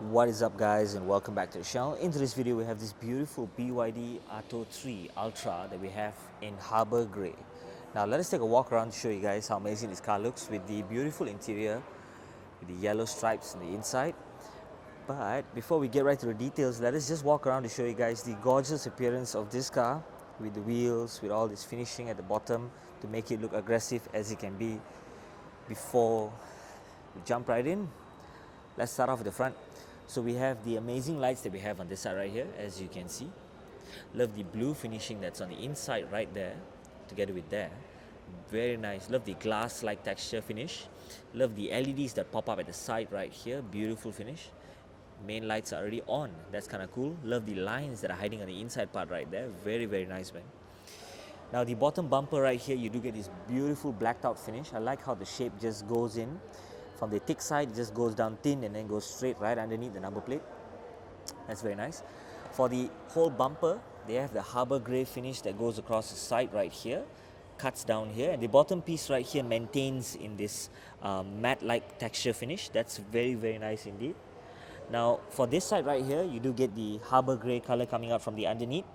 What is up, guys, and welcome back to the channel. In today's video we have this beautiful BYD ATTO 3 Ultra that we have in Harbour Grey. Now let us take a walk around to show you guys how amazing this car looks with the beautiful interior with the yellow stripes on the inside. But before we get right to the details, let us just walk around to show you guys the gorgeous appearance of this car with the wheels, with all this finishing at the bottom to make it look aggressive as it can be. Before we jump right in, let's start off with the front. So we have the amazing lights that we have on this side right here, as you can see. Love the blue finishing that's on the inside right there, together with there. Very nice. Love the glass-like texture finish. Love the LEDs that pop up at the side right here. Beautiful finish. Main lights are already on. That's kind of cool. Love the lines that are hiding on the inside part right there. Very, very nice, man. Now the bottom bumper right here, you do get this beautiful blacked out finish. I like how the shape just goes in. From the thick side, it just goes down thin and then goes straight right underneath the number plate. That's very nice. For the whole bumper, they have the Harbour Grey finish that goes across the side right here, cuts down here, and the bottom piece right here maintains in this matte-like texture finish. That's very, very nice indeed. Now, for this side right here, you do get the Harbour Grey color coming out from the underneath,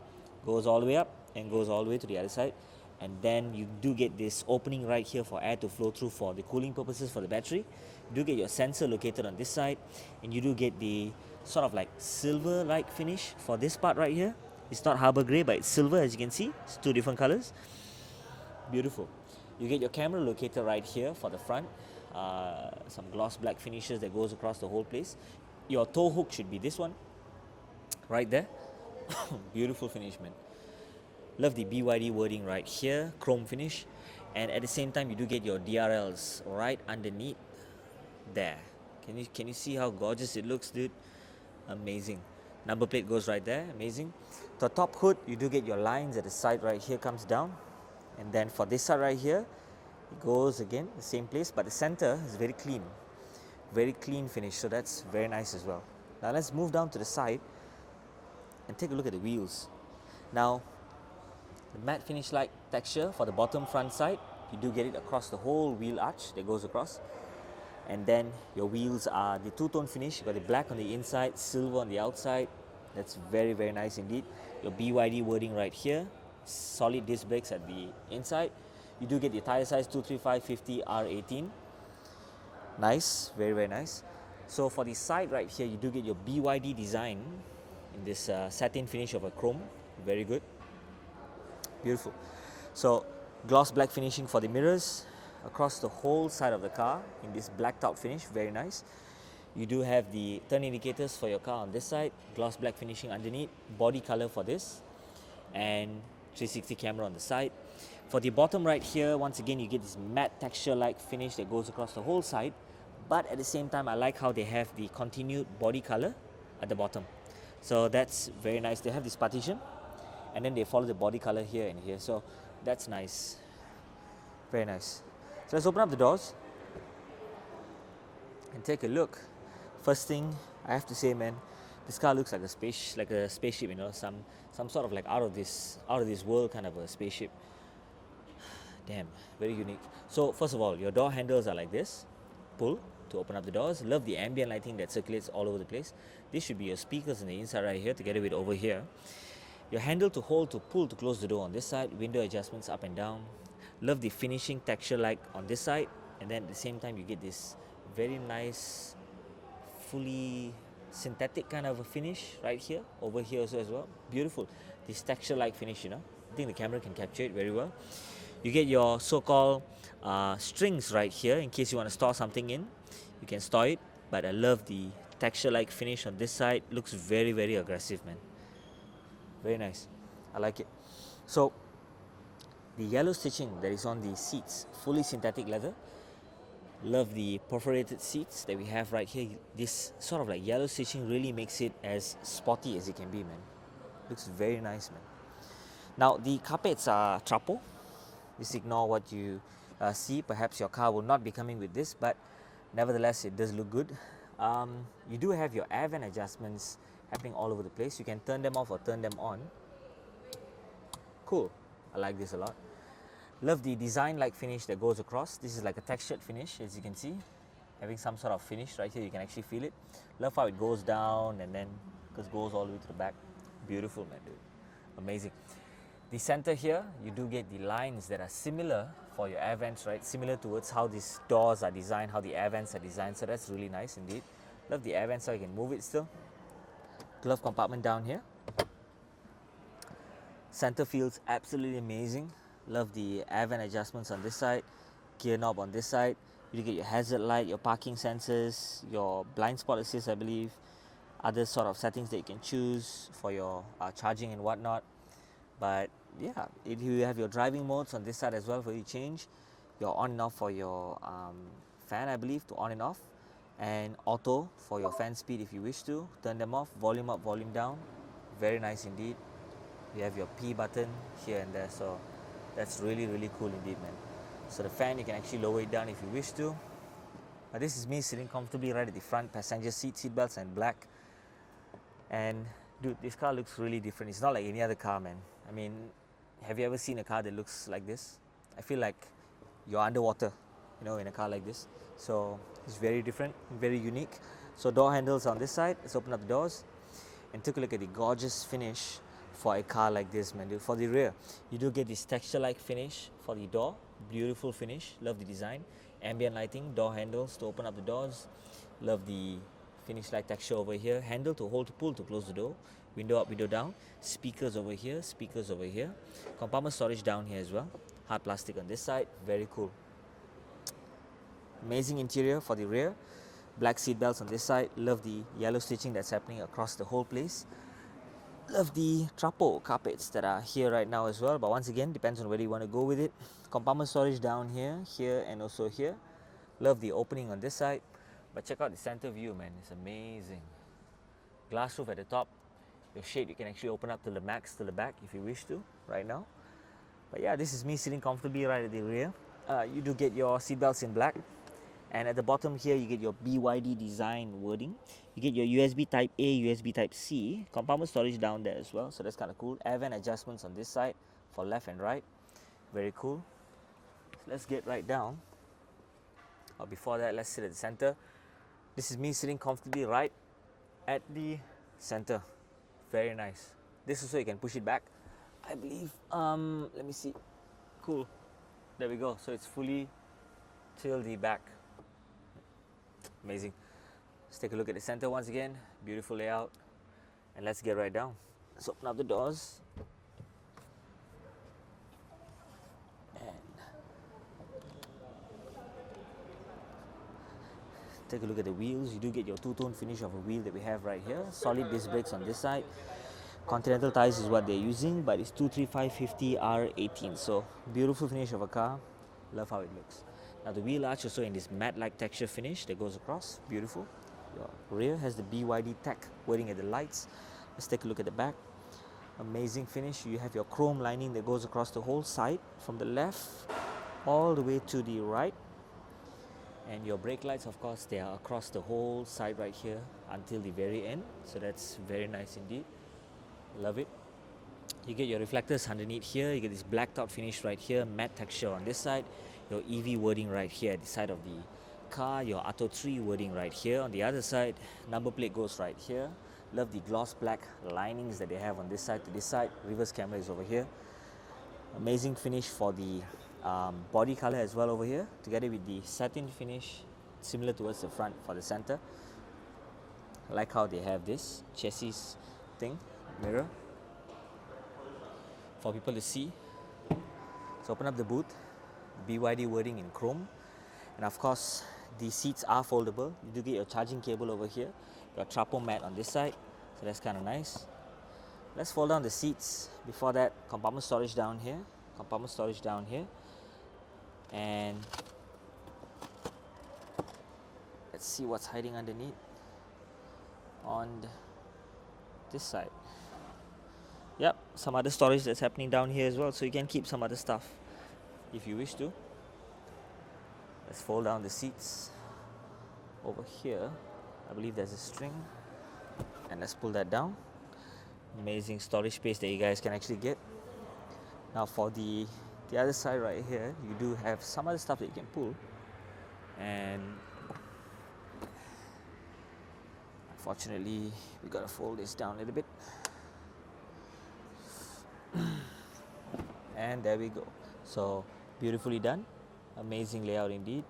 goes all the way up and goes all the way to the other side. And then you do get this opening right here for air to flow through for the cooling purposes for the battery. You do get your sensor located on this side, and you do get the sort of like silver-like finish for this part right here. It's not Harbour Grey, but it's silver, as you can see. It's two different colors. Beautiful. You get your camera located right here for the front. Some gloss black finishes that goes across the whole place. Your tow hook should be this one, right there. Beautiful finish, man. Love the BYD wording right here, chrome finish, and at the same time you do get your DRLs right underneath there. Can you see how gorgeous it looks, dude? Amazing. Number plate goes right there, amazing. The top hood, you do get your lines at the side right here, comes down, and then for this side right here, it goes again the same place, but the center is very clean finish, so that's very nice as well. Now let's move down to the side and take a look at the wheels. Now, the matte finish like texture for the bottom front side, you do get it across the whole wheel arch that goes across. And then your wheels are the two-tone finish. You got the black on the inside, silver on the outside. That's very, very nice indeed. Your BYD wording right here. Solid disc brakes at the inside. You do get your tire size 235/50 R18. Nice, very, very nice. So for the side right here, you do get your BYD design in this satin finish of a chrome. Very good. Beautiful. So gloss black finishing for the mirrors across the whole side of the car in this blacked out finish. Very nice. You do have the turn indicators for your car on this side, gloss black finishing underneath, body color for this, and 360 camera on the side. For the bottom right here, once again you get this matte texture like finish that goes across the whole side, but at the same time I like how they have the continued body color at the bottom. So that's very nice. They have this partition, and then they follow the body color here and here, so that's nice, very nice. So let's open up the doors and take a look. First thing I have to say, man, this car looks like a spaceship, you know, some sort of like out of this world kind of a spaceship. Damn, very unique. So first of all, your door handles are like this, pull to open up the doors. Love the ambient lighting that circulates all over the place. This should be your speakers on the inside right here, together with over here. Your handle to hold to pull to close the door on this side, window adjustments up and down. Love the finishing texture like on this side, and then at the same time you get this very nice, fully synthetic kind of a finish right here, over here also as well. Beautiful. This texture like finish, you know. I think the camera can capture it very well. You get your so-called strings right here in case you want to store something in. You can store it, but I love the texture like finish on this side. Looks very, very aggressive, man. Very nice. I like it. So the yellow stitching that is on the seats, fully synthetic leather. Love the perforated seats that we have right here. This sort of like yellow stitching really makes it as sporty as it can be, man. Looks very nice, man. Now the carpets are trapo. Just ignore what you see. Perhaps your car will not be coming with this, but nevertheless it does look good. You do have your air vent adjustments happening all over the place. You can turn them off or turn them on. Cool. I like this a lot. Love the design like finish that goes across. This is like a textured finish, as you can see. having some sort of finish right here. You can actually feel it. Love how it goes down and then goes all the way to the back. Beautiful, man, dude. Amazing. The center here, you do get the lines that are similar for your air vents, right? Similar towards how these doors are designed, how the air vents are designed. So that's really nice indeed. Love the air vents, so you can move it still. Glove compartment down here. Center feels absolutely amazing. Love the air vent adjustments on this side. Gear knob on this side. You get your hazard light, your parking sensors, your blind spot assist, I believe. Other sort of settings that you can choose for your charging and whatnot. But yeah, you have your driving modes on this side as well for you to change. Your on and off for your fan, I believe, to on and off. And auto for your fan speed if you wish to. Turn them off, volume up, volume down. Very nice indeed. You have your P button here and there, so that's really, really cool indeed, man. So the fan, you can actually lower it down if you wish to. But this is me sitting comfortably right at the front, passenger seat belts and black. And dude, this car looks really different. It's not like any other car, man. I mean, have you ever seen a car that looks like this? I feel like you're underwater, you know, in a car like this. So it's very different, very unique. So door handles on this side. Let's open up the doors and take a look at the gorgeous finish for a car like this, man, dude. For the rear, you do get this texture-like finish for the door. Beautiful finish. Love the design. Ambient lighting, door handles to open up the doors. Love the finish-like texture over here. Handle to hold to pull to close the door. Window up, window down. Speakers over here, speakers over here. Compartment storage down here as well. Hard plastic on this side. Very cool. Amazing interior for the rear. Black seat belts on this side. Love the yellow stitching that's happening across the whole place. Love the trapo carpets that are here right now as well, but once again, depends on where you want to go with it. Compartment storage down here, here, and also here. Love the opening on this side, but check out the center view, man. It's amazing. Glass roof at the top. Your shade you can actually open up to the max to the back if you wish to right now. But yeah, this is me sitting comfortably right at the rear. You do get your seat belts in black. And at the bottom here, you get your BYD design wording. You get your USB Type A, USB Type C. Compartment storage down there as well, so that's kind of cool. Air vent adjustments on this side for left and right. Very cool. So let's get right down. But before that, let's sit at the center. This is me sitting comfortably right at the center. Very nice. This is so you can push it back, I believe. Let me see. Cool. There we go. So it's fully till the back. Amazing. Let's take a look at the center once again. Beautiful layout. And let's get right down. Let's open up the doors. And take a look at the wheels. You do get your two-tone finish of a wheel that we have right here. Solid disc brakes on this side. Continental tires is what they're using, but it's 235/50 R18. So beautiful finish of a car. Love how it looks. Now the wheel arch also in this matte-like texture finish that goes across. Beautiful. Your rear has the BYD tech wording at the lights. Let's take a look at the back. Amazing finish. You have your chrome lining that goes across the whole side from the left all the way to the right. And your brake lights, of course, they are across the whole side right here until the very end. So that's very nice indeed. Love it. You get your reflectors underneath here. You get this black top finish right here, matte texture on this side. Your EV wording right here at the side of the car. Your ATTO 3 wording right here. On the other side, number plate goes right here. Love the gloss black linings that they have on this side to this side. Reverse camera is over here. Amazing finish for the body color as well over here, together with the satin finish similar towards the front for the center. I like how they have this chassis thing, mirror for people to see. So open up the boot. BYD wording in chrome, and of course the seats are foldable. You do get your charging cable over here, your trapo mat on this side, so that's kind of nice. Let's fold down the seats. Before that, compartment storage down here, compartment storage down here, and let's see what's hiding underneath on this side. Yep, some other storage that's happening down here as well, so you can keep some other stuff if you wish to. Let's fold down the seats. Over here, I believe there's a string, and let's pull that down. Amazing storage space that you guys can actually get. Now for the other side right here, you do have some other stuff that you can pull, and Fortunately, we gotta fold this down a little bit. And there we go. So beautifully done. Amazing layout indeed.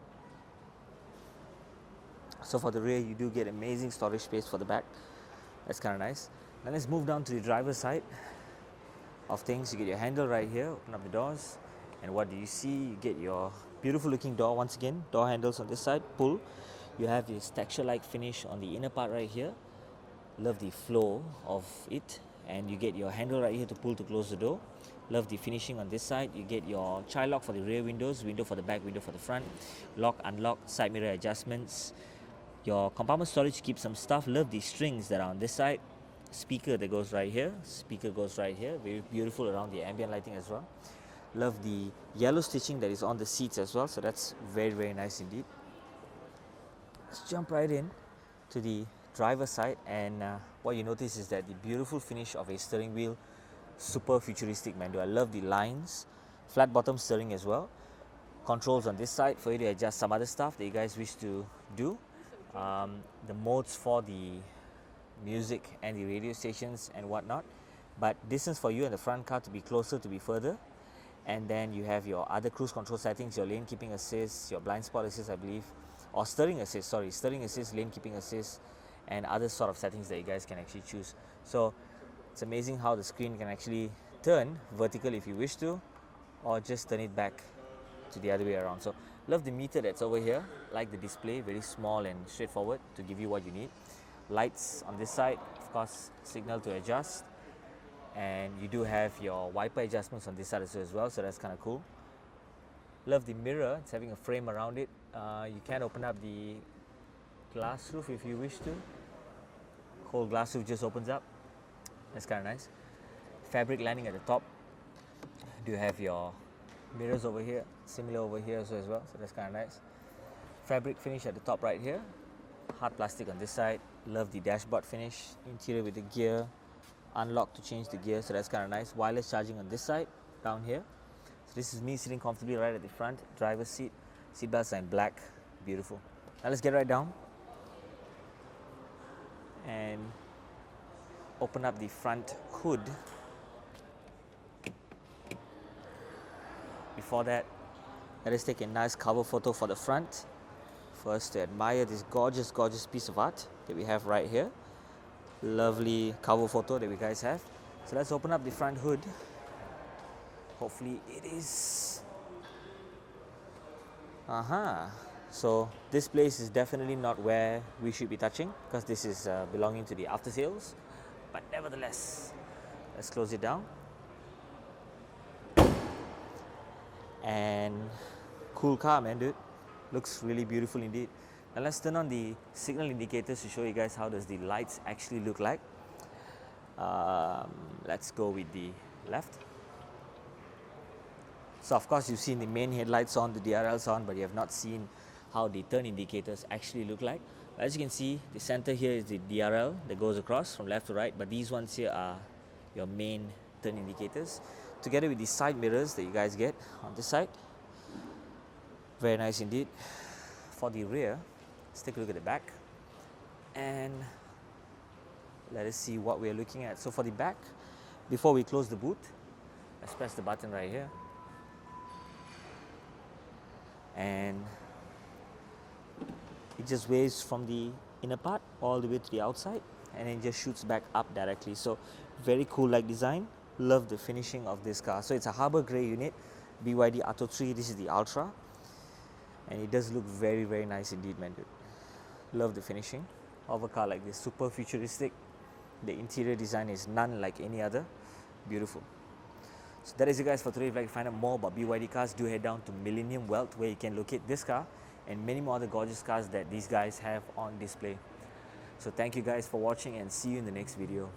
So for the rear, you do get amazing storage space for the back. That's kind of nice. Now let's move down to the driver's side of things. You get your handle right here, open up the doors, and what do you see? You get your beautiful looking door once again, door handles on this side, pull. You have this texture-like finish on the inner part right here. Love the flow of it, and you get your handle right here to pull to close the door. Love the finishing on this side. You get your child lock for the rear windows, window for the back, window for the front, lock, unlock, side mirror adjustments. Your compartment storage keeps some stuff. Love the strings that are on this side. Speaker that goes right here, speaker goes right here, very beautiful around the ambient lighting as well. Love the yellow stitching that is on the seats as well, so that's very nice indeed. Let's jump right in to the driver's side, and what you notice is that the beautiful finish of a steering wheel, super futuristic, man. I love the lines, flat bottom steering as well. Controls on this side for you to adjust some other stuff that you guys wish to do. The modes for the music and the radio stations and whatnot, but distance for you and the front car to be closer, to be further. And then you have your other cruise control settings, your lane keeping assist, your blind spot assist, I believe, or steering assist, steering assist, lane keeping assist, and other sort of settings that you guys can actually choose. So it's amazing how the screen can actually turn vertical if you wish to, or just turn it back to the other way around. So love the meter that's over here, like the display, very small and straightforward to give you what you need. Lights on this side, of course, signal to adjust, and you do have your wiper adjustments on this side as well, so that's kind of cool. Love the mirror, it's having a frame around it. You can open up the glass roof if you wish to. Whole glass roof just opens up, that's kind of nice. Fabric lining at the top. Do have your mirrors over here, similar over here as well, so that's kind of nice. Fabric finish at the top right here, hard plastic on this side. Love the dashboard finish, interior with the gear, unlock to change the gear, so that's kind of nice. Wireless charging on this side, down here. So this is me sitting comfortably right at the front, driver's seat. Seat belts are in black, beautiful. Now let's get right down and open up the front hood. Before that, let us take a nice cover photo for the front. First, to admire this gorgeous piece of art that we have right here. Lovely cover photo that we guys have. So let's open up the front hood. Hopefully it is. So this place is definitely not where we should be touching, because this is belonging to the after sales. But nevertheless, let's close it down. And cool car, man, dude. Looks really beautiful indeed. Now let's turn on the signal indicators to show you guys how does the lights actually look like. Let's go with the left. So of course you've seen the main headlights on, the DRLs on, but you have not seen how the turn indicators actually look like. As you can see, the center here is the DRL that goes across from left to right, but these ones here are your main turn indicators, together with the side mirrors that you guys get on this side. Very nice indeed. For the rear, let's take a look at the back and let us see what we're looking at. So for the back, before we close the boot, let's press the button right here, and it just waves from the inner part all the way to the outside, and it just shoots back up directly. So very cool like design. Love the finishing of this car. So it's a Harbour grey unit, BYD ATTO 3. This is the Ultra, and it does look very nice indeed, man, dude. Love the finishing of a car like this, super futuristic. The interior design is none like any other. Beautiful. So that is it guys for today. If you'd like to find out more about BYD cars, do head down to Millennium Wealth, where you can locate this car and many more other gorgeous cars that these guys have on display. So thank you guys for watching, and see you in the next video.